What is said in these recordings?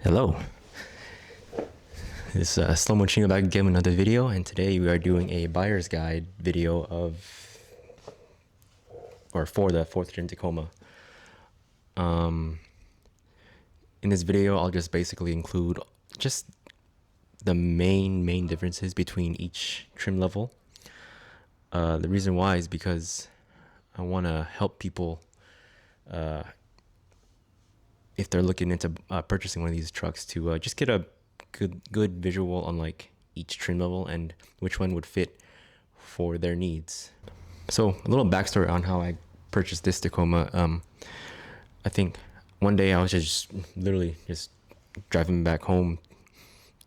Hello, this is Slow Mo Chinga back again with another video, and today we are doing a buyer's guide video for the 4th Gen Tacoma. In this video, I'll just basically include just the main differences between each trim level. The reason why is because I want to help people if they're looking into purchasing one of these trucks to just get a good visual on like each trim level and which one would fit for their needs. So a little backstory on how I purchased this Tacoma. I think one day I was just literally just driving back home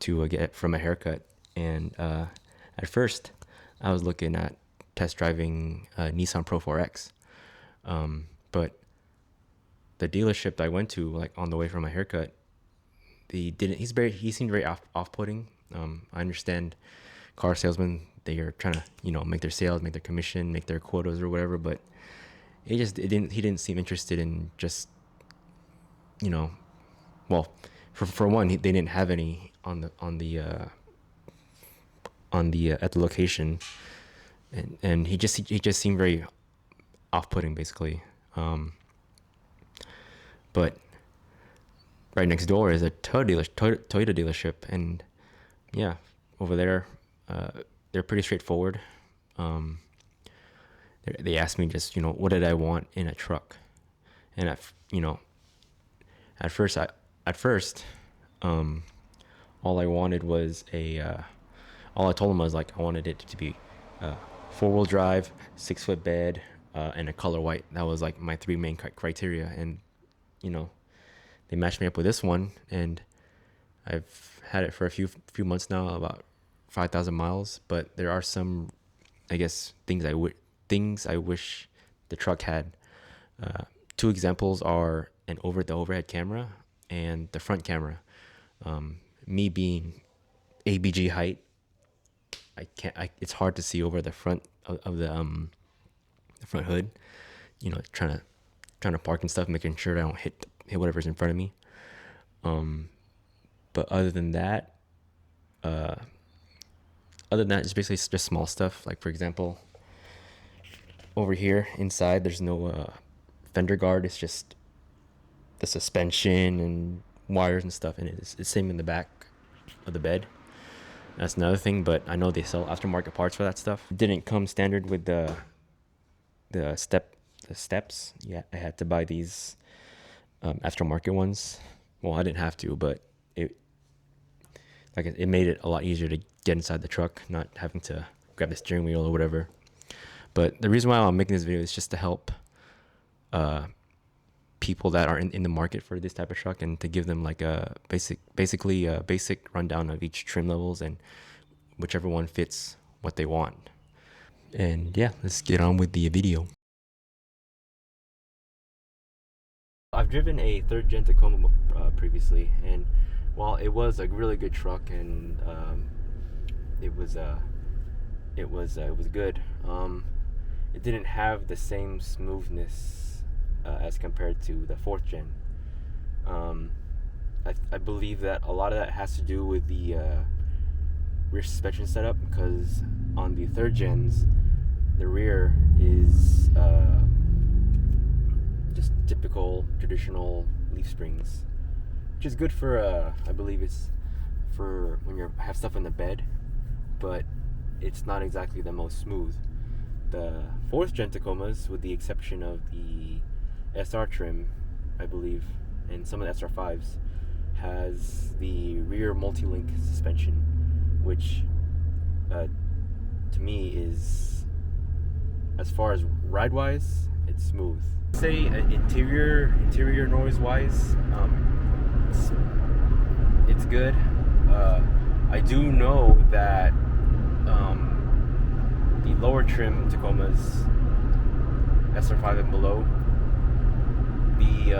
to get from a haircut, and at first I was looking at test driving Nissan Pro 4X, but the dealership I went to, like on the way from my haircut, he seemed very off-putting. I understand car salesmen, they are trying to make their sales, make their commission, make their quotas or whatever, but he didn't seem interested in just well, for one, they didn't have any at the location, and he just seemed very off-putting basically. But right next door is a Toyota dealership, and yeah, over there, they're pretty straightforward. They asked me just what did I want in a truck, and at first, all I wanted was all I told them was like I wanted it to be 4-wheel drive, 6-foot bed, and a color white. That was like my 3 main criteria, and they matched me up with this one, and I've had it for a few months now, about 5,000 miles. But there are some, I guess, things I wish the truck had. 2 examples are the overhead camera and the front camera. Me being ABG height, it's hard to see over the front of the front hood. Trying to park and stuff, making sure I don't hit whatever's in front of me. But other than that, it's basically just small stuff. Like, for example, over here inside, there's no fender guard. It's just the suspension and wires and stuff, and it's the same in the back of the bed. That's another thing, but I know they sell aftermarket parts for that stuff. It didn't come standard with the steps. Yeah, I had to buy these aftermarket ones. Well, I didn't have to, but it made it a lot easier to get inside the truck, not having to grab the steering wheel or whatever. But the reason why I'm making this video is just to help people that are in the market for this type of truck, and to give them like a basic rundown of each trim levels and whichever one fits what they want. And yeah, let's get on with the video. I've driven a 3rd Gen Tacoma previously, and while it was a really good truck, and it was good, it didn't have the same smoothness as compared to the 4th Gen. I believe that a lot of that has to do with the rear suspension setup, because on the 3rd Gens, the rear is just typical traditional leaf springs, which is good for I believe it's for when you have stuff in the bed, but it's not exactly the most smooth. The 4th Gen Tacomas, with the exception of the SR trim, I believe, and some of the SR5s, has the rear multi-link suspension, which to me is, as far as ride-wise, it's smooth. Say interior noise-wise, it's good. I do know that the lower trim Tacomas, SR5 and below, the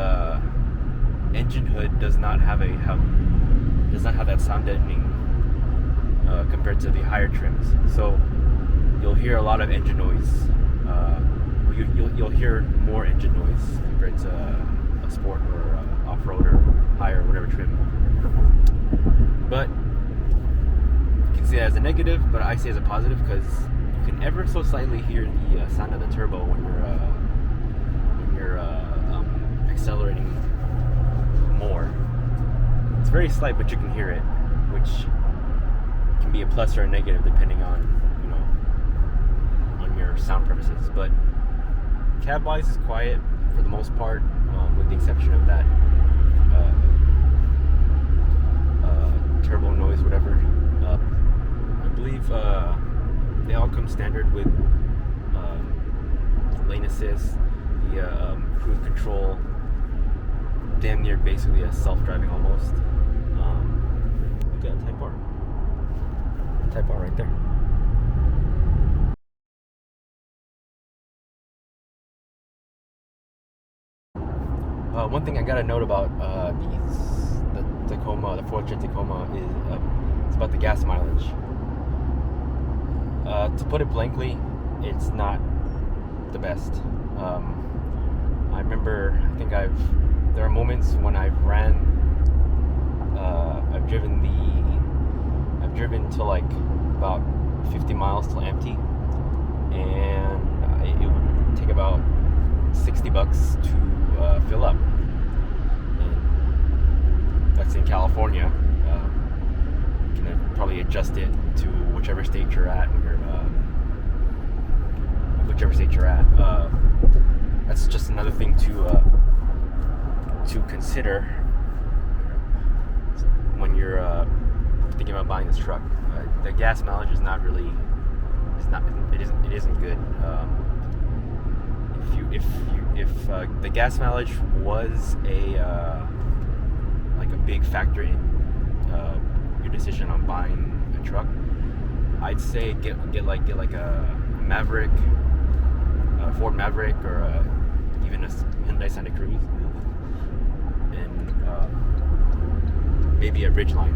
engine hood does not have that sound deadening compared to the higher trims. So you'll hear a lot of engine noise. You'll hear more engine noise compared to a sport or off-road or higher, whatever trim. a negative, but I say it's a positive because you can ever so slightly hear the sound of the turbo when you're accelerating more. It's very slight, but you can hear it, which can be a plus or a negative depending on on your sound purposes. But cab-wise, is quiet for the most part, with the exception of that turbo noise, whatever. I believe they all come standard with lane assist, the cruise control, damn near basically a self-driving almost. Look at Type R right there. One thing I gotta note about the Tacoma, the 4th Gen Tacoma, is it's about the gas mileage. To put it blankly, it's not the best. I remember, there are moments when I've driven to like about 50 miles till empty, and it would take about $60 to fill up. And that's in California. You can probably adjust it to whichever state you're at. That's just another thing to consider when you're thinking about buying this truck. The gas mileage is not really. It isn't good. If the gas mileage was a big factor in your decision on buying a truck, I'd say get like a Maverick, a Ford Maverick, or even a Hyundai Santa Cruz, and maybe a Ridgeline.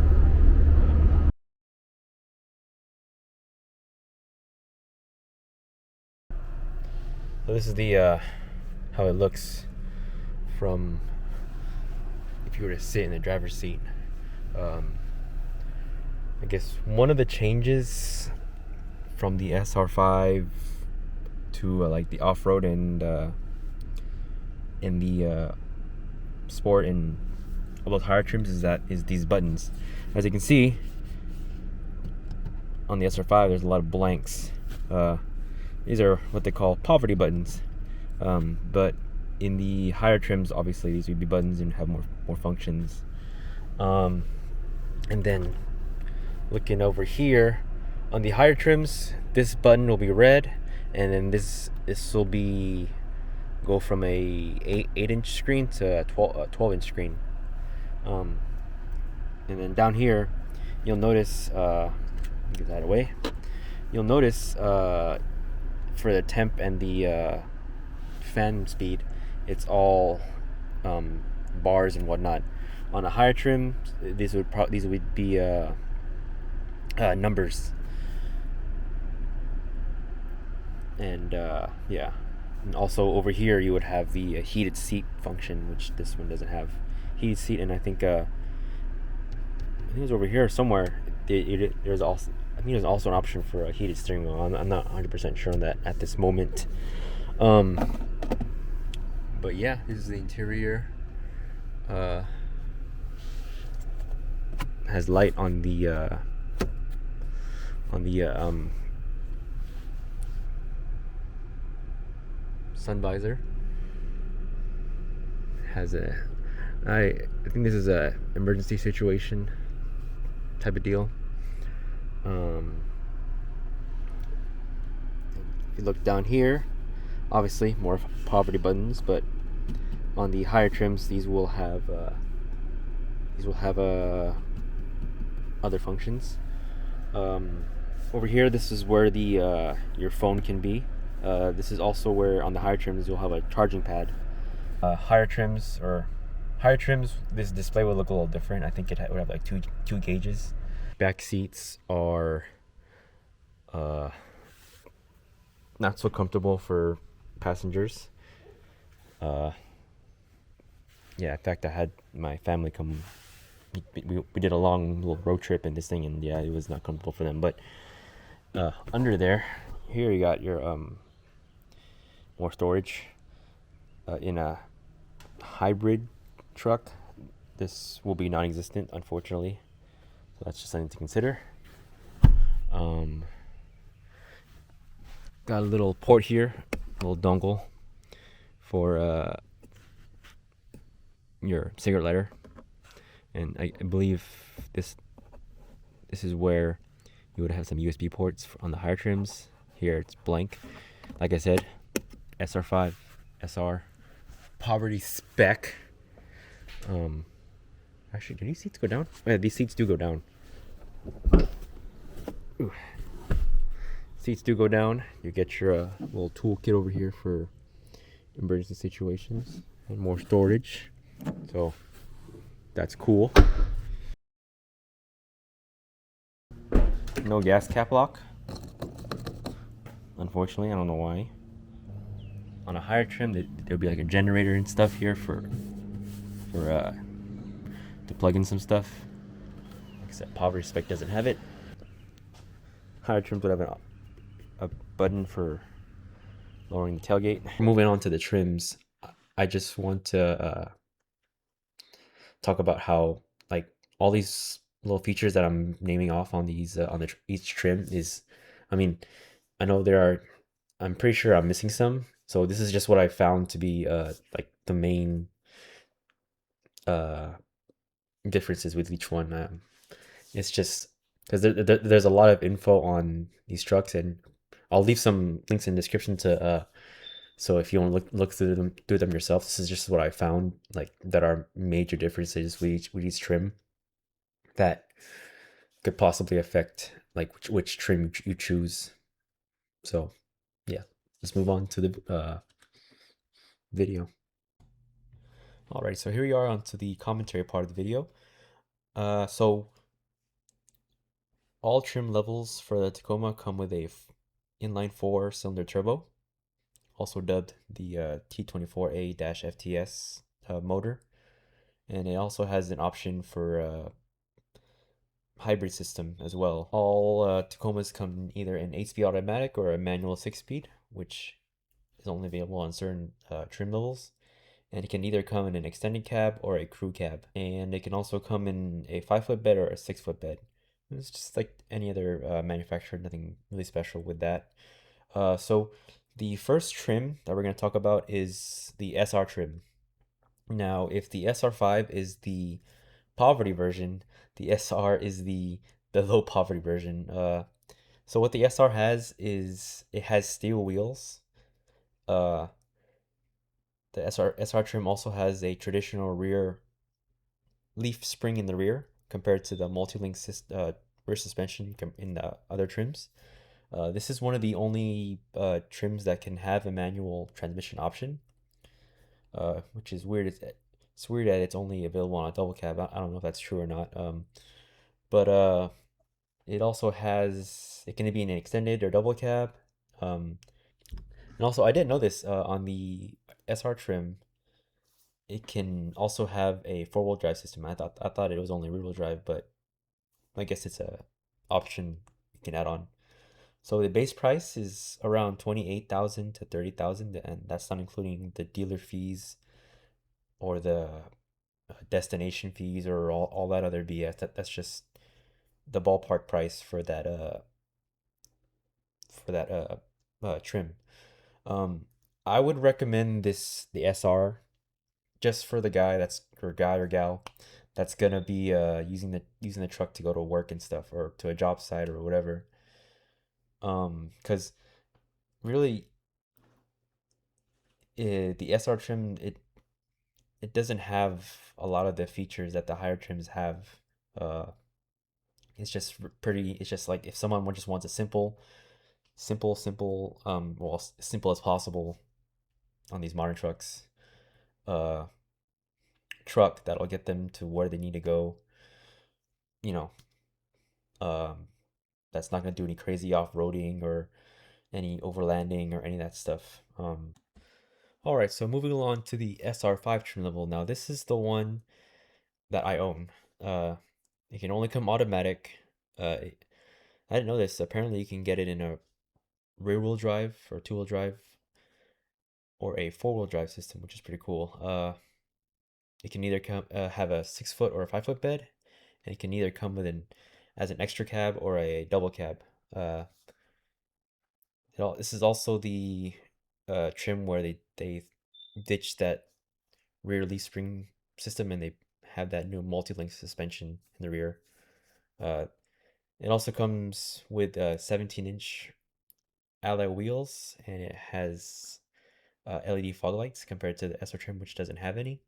So this is the how it looks from if you were to sit in the driver's seat. I guess one of the changes from the SR5 to like the off-road and in the sport and all those higher trims is these buttons. As you can see on the SR5, there's a lot of blanks. These are what they call poverty buttons, but in the higher trims, obviously these would be buttons and have more functions. And then looking over here on the higher trims, this button will be red, and then this will go from a 8-inch screen to a 12-inch screen. And then down here, you'll notice, get that away. You'll notice for the temp and the fan speed, it's all bars and whatnot. On a higher trim, these would be numbers. And yeah, and also over here you would have the heated seat function, which this one doesn't have heated seat. And I think it was over here somewhere. There's also an option for a heated steering wheel. I'm not 100% sure on that at this moment. But yeah, this is the interior. Has light on the sun visor. Has I think this is a emergency situation type of deal. If you look down here, obviously more poverty buttons, but on the higher trims, these will have other functions. Over here, this is where the your phone can be. This is also where on the higher trims you'll have a charging pad. Higher trims, this display will look a little different. I think it would have like two gauges. Back seats are not so comfortable for passengers. Yeah, in fact, I had my family come we did a long little road trip in this thing, and yeah, it was not comfortable for them. But under there, here you got your more storage in a hybrid truck. This will be non-existent, unfortunately. So that's just something to consider. Um, got a little port here, a little dongle for your cigarette lighter, and I believe this is where you would have some USB ports on the higher trims. Here it's blank. Like I said, SR5, SR, poverty spec. Actually, do these seats go down? Oh, yeah, these seats do go down. Ooh. Seats do go down. You get your little toolkit over here for emergency situations and more storage. So that's cool. No gas cap lock. Unfortunately, I don't know why. On a higher trim, there'll be like a generator and stuff here for to plug in some stuff. Except poverty spec doesn't have it. Higher trims would have a button for lowering the tailgate. Moving on to the trims, I just want to talk about how like all these little features that I'm naming off on these each trim is, I mean, I know I'm pretty sure I'm missing some. So this is just what I found to be like the main differences with each one. It's just because there's a lot of info on these trucks, and I'll leave some links in the description to so if you want to look through them yourself. This is just what I found, like that are major differences with each trim that could possibly affect like which trim you choose. So yeah, let's move on to the video. All right, so here we are onto the commentary part of the video. So all trim levels for the Tacoma come with a inline 4-cylinder turbo, also dubbed the T24A-FTS motor, and it also has an option for hybrid system as well. All Tacomas come either in 8-speed automatic or a manual 6-speed, which is only available on certain trim levels. And it can either come in an extended cab or a crew cab. And it can also come in a 5-foot bed or a 6-foot bed. It's just like any other manufacturer, nothing really special with that. So the first trim that we're going to talk about is the SR trim. Now, if the SR5 is the poverty version, the SR is the low poverty version. So what the SR has is it has steel wheels. Uh, the SR trim also has a traditional rear leaf spring in the rear compared to the multi-link rear suspension in the other trims. This is one of the only trims that can have a manual transmission option, which is weird. It's weird that it's only available on a double cab. I don't know if that's true or not. But it also it can be in an extended or double cab. And also, I didn't know this on the SR trim. It can also have a 4-wheel drive system. I thought it was only rear-wheel drive, but I guess it's a option you can add on. So the base price is around 28,000 to 30,000, and that's not including the dealer fees or the destination fees or all that other BS. That's just the ballpark price for that trim. I would recommend the SR just for the guy or gal that's gonna be using the truck to go to work and stuff or to a job site or whatever. Because really, the SR trim it doesn't have a lot of the features that the higher trims have. Uh, it's just pretty. It's just like if someone just wants a simple, well, as simple as possible on these modern trucks. Uh, Truck that'll get them to where they need to go. You know, um, that's not gonna do any crazy off-roading or any overlanding or any of that stuff. All right, so moving along to the SR5 trim level. Now, this is the one that I own. Uh, it can only come automatic. I didn't know this. Apparently, you can get it in a rear-wheel drive or two-wheel drive or a four-wheel drive system, which is pretty cool. It can either have a 6 foot or a 5 foot bed, and it can either come with an as an extra cab or a double cab. Uh, this is also the trim where they ditch that rear leaf spring system and they have that new multi-link suspension in the rear. Uh, it also comes with 17-inch alloy wheels and it has LED fog lights compared to the SR trim, which doesn't have any.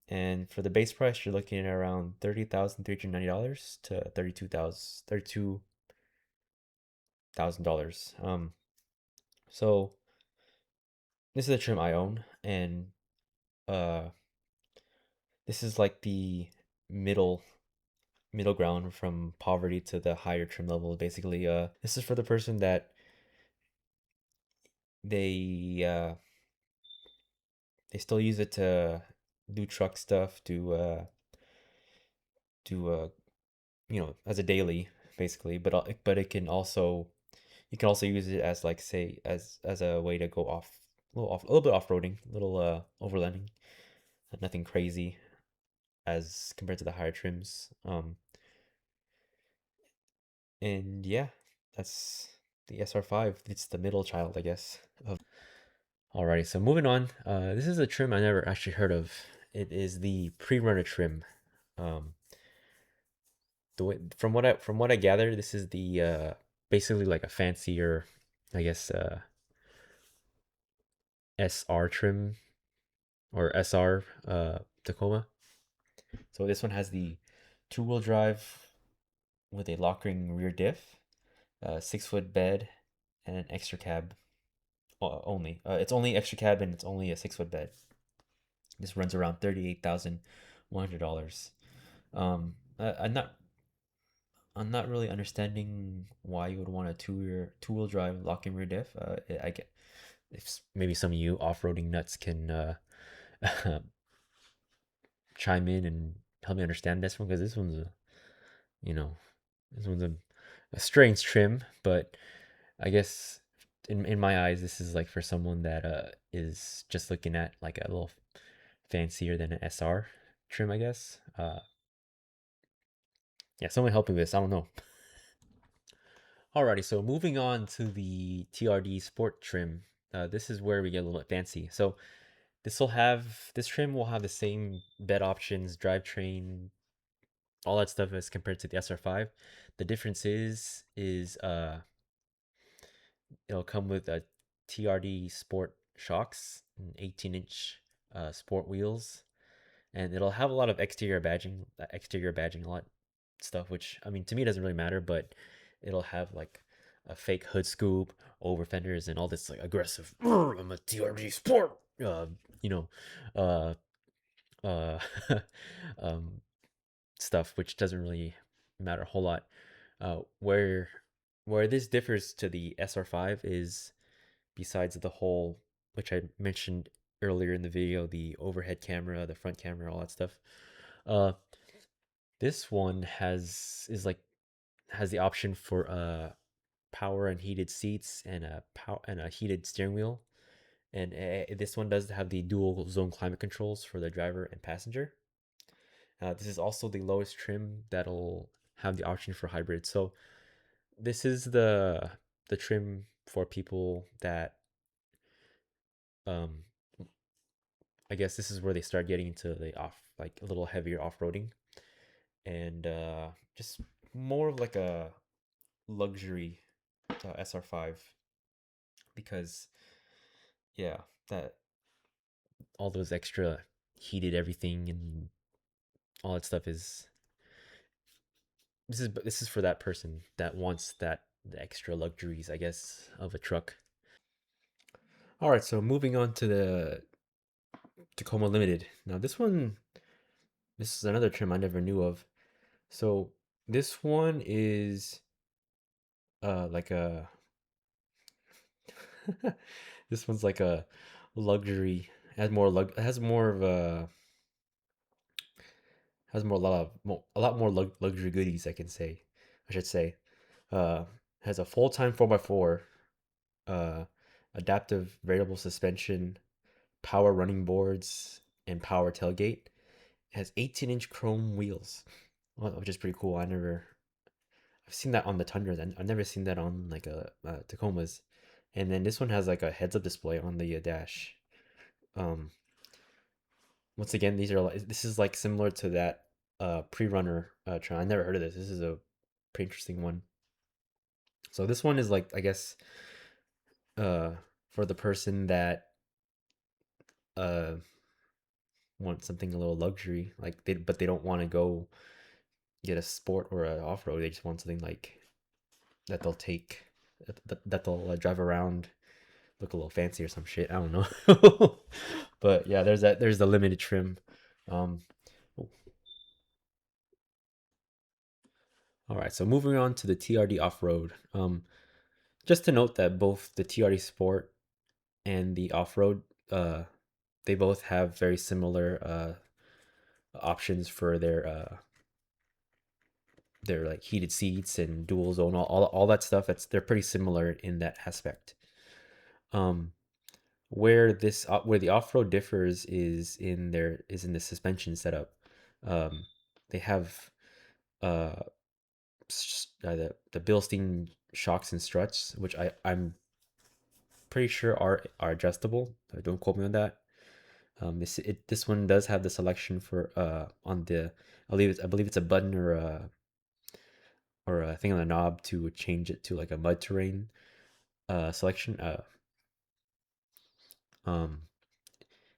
And for the base price, you're looking at around $30,390 to $32,000. So this is a trim I own, and uh, this is like the middle middle ground from poverty to the higher trim level. Basically, this is for the person that they they still use it to do truck stuff, do as a daily basically, but it can also you can also use it as like say as a way to go a little bit off-roading, a little overlanding, nothing crazy as compared to the higher trims. And yeah, that's the SR5. It's the middle child, I guess. Alrighty, so moving on. This is a trim I never actually heard of. It is the pre-runner trim. Um, the way from what I gather, this is the basically like a fancier, I guess, SR trim or SR Tacoma. So this one has the two-wheel drive with a lockering rear diff, 6 foot bed, and an extra cab only. It's only extra cab and it's only a 6 foot bed. This runs around $38,100. I'm not really understanding why you would want a two-wheel drive lock-in rear diff. I get if maybe some of you off-roading nuts can chime in and help me understand this one because this one's you know this one's a strange trim, but I guess in my eyes this is like for someone that is just looking at like a little fancier than an SR trim, I guess. Yeah, someone help me with this. I don't know. Alrighty, so moving on to the TRD Sport trim. This is where we get a little bit fancy. So this trim will have the same bed options, drivetrain, all that stuff as compared to the SR5. The difference is it'll come with a TRD Sport shocks, 18-inch sport wheels, and it'll have a lot of exterior badging, a lot of stuff, which I mean to me doesn't really matter, but it'll have like a fake hood scoop, over fenders, and all this like aggressive. I'm a TRD Sport, you know, uh, uh, um, stuff, which doesn't really matter a whole lot. Where this differs to the SR5 is besides the whole, which I mentioned earlier in the video, the overhead camera, the front camera, all that stuff. Uh, this one has the option for power and heated seats and a heated steering wheel. And this one does have the dual zone climate controls for the driver and passenger. This is also the lowest trim that'll have the option for hybrid. So this is the trim for people that um I guess this is where they start getting into the off like a little heavier off-roading and just more of like a luxury SR5 because yeah, that all those extra heated everything and all that stuff is this is for that person that wants the extra luxuries, I guess, of a truck. All right, so moving on to the Tacoma Limited. Now this is another trim I never knew of. So this one is like a this one's like a luxury. It has more of a Has a lot more luxury goodies. I should say. Uh, has a full time 4x4, uh, adaptive variable suspension, power running boards, and power tailgate. It has 18-inch chrome wheels, which is pretty cool. I've seen that on the Tundras, and I've never seen that on like a Tacomas. And then this one has like a heads-up display on the dash. Um, Once again, this is like similar to that pre-runner Tron. I never heard of this. This is a pretty interesting one. So this one is like, I guess, uh for the person that uh wants something a little luxury, like they don't want to go get a sport or a off-road. They just want something like that they'll take that they'll drive around, look a little fancy or some shit. I don't know. But yeah, there's the limited trim. Um all right, so moving on to the TRD off-road. Just to note that both the TRD Sport and the off-road, uh they both have very similar options for their like heated seats and dual zone, all that stuff. They're pretty similar in that aspect. Um, where the off road differs is in the suspension setup. Um, they have uh, the Bilstein shocks and struts, which I'm pretty sure are adjustable. Don't quote me on that. This one does have the selection for on the I believe it's a button or a thing on the knob to change it to like a mud terrain selection. Um,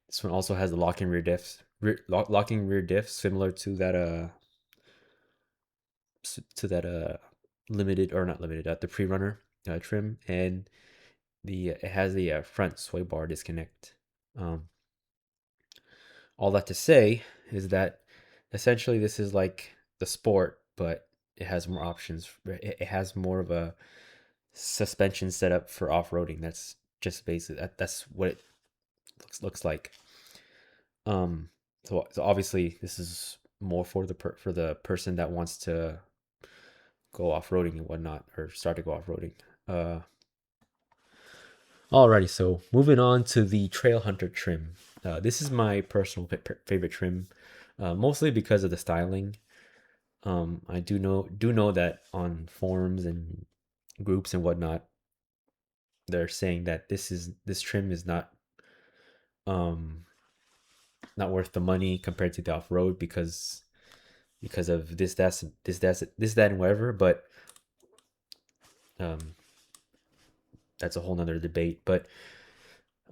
this one also has the locking rear diff, similar to that limited or not limited the pre-runner trim, and the it has the front sway bar disconnect. Um, all that to say is that essentially this is like the sport, but it has more options. It has more of a suspension setup for off-roading. That's just basically that's what it looks like. Um, so obviously this is more for for the person that wants to go off-roading and whatnot, or start to go off-roading. Uh, Alrighty, so moving on to the Trail Hunter trim. This is my personal favorite trim, mostly because of the styling. I do know that on forums and groups and whatnot, they're saying that this trim is um not worth the money compared to the off road because of this that and whatever. But um, that's a whole nother debate. But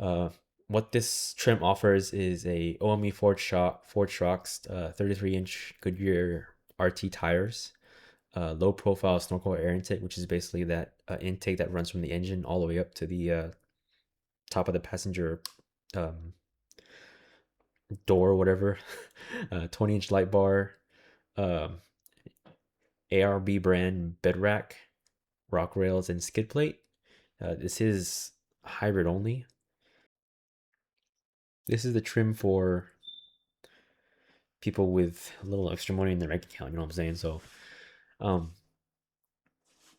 uh, what this trim offers is a OME Ford Shocks 33-inch Goodyear RT tires, low profile snorkel air intake, which is basically that intake that runs from the engine all the way up to the top of the passenger um, door or whatever. 20-inch light bar, um, ARB brand bed rack, rock rails, and skid plate. This is hybrid only. This is the trim for people with a little extra money in their bank account. You know what I'm saying? So, um,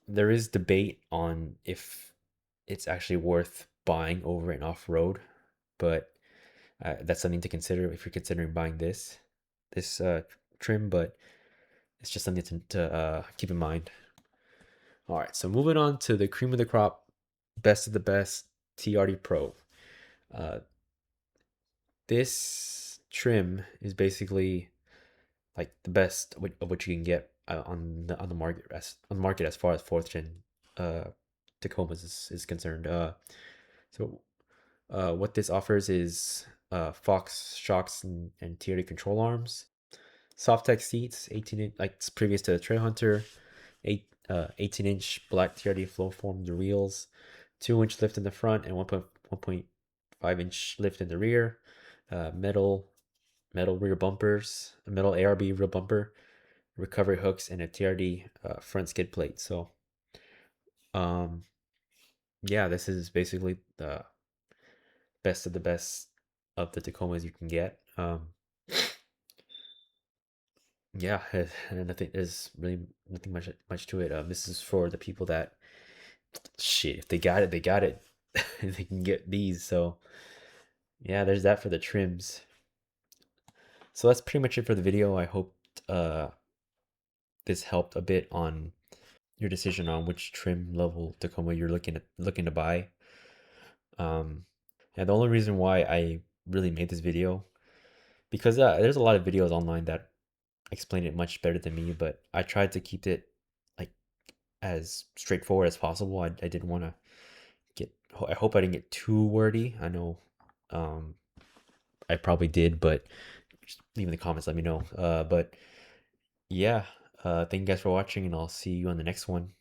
there is debate on if it's actually worth buying over and off road, but that's something to consider if you're considering buying this trim. But it's just something to keep in mind. All right, so moving on to the cream of the crop, best of the best TRD Pro. Uh, this trim is basically like the best of what you can get on the market as far as fourth gen uh Tacomas is concerned. What this offers is Fox shocks and TRD control arms, soft tech seats, 18 inch like it's previous to the Trail Hunter, 18-inch black TRD flow formed wheels, 2-inch lift in the front and 1.5-inch lift in the rear, metal rear bumpers, a metal ARB rear bumper, recovery hooks, and a TRD front skid plate. So, um, yeah, this is basically the best of the best of the Tacomas you can get. yeah, nothing. There's really nothing much to it. This is for the people that shit. If they got it, they got it. They can get these. So yeah, there's that for the trims. So that's pretty much it for the video. I hope uh this helped a bit on your decision on which trim level Tacoma you're looking to buy. Um, and the only reason why I really made this video because there's a lot of videos online that explain it much better than me, but I tried to keep it like as straightforward as possible. I didn't want to get. I hope I didn't get too wordy. I know, um, I probably did, but just leave in the comments. Let me know. But yeah, thank you guys for watching, and I'll see you on the next one.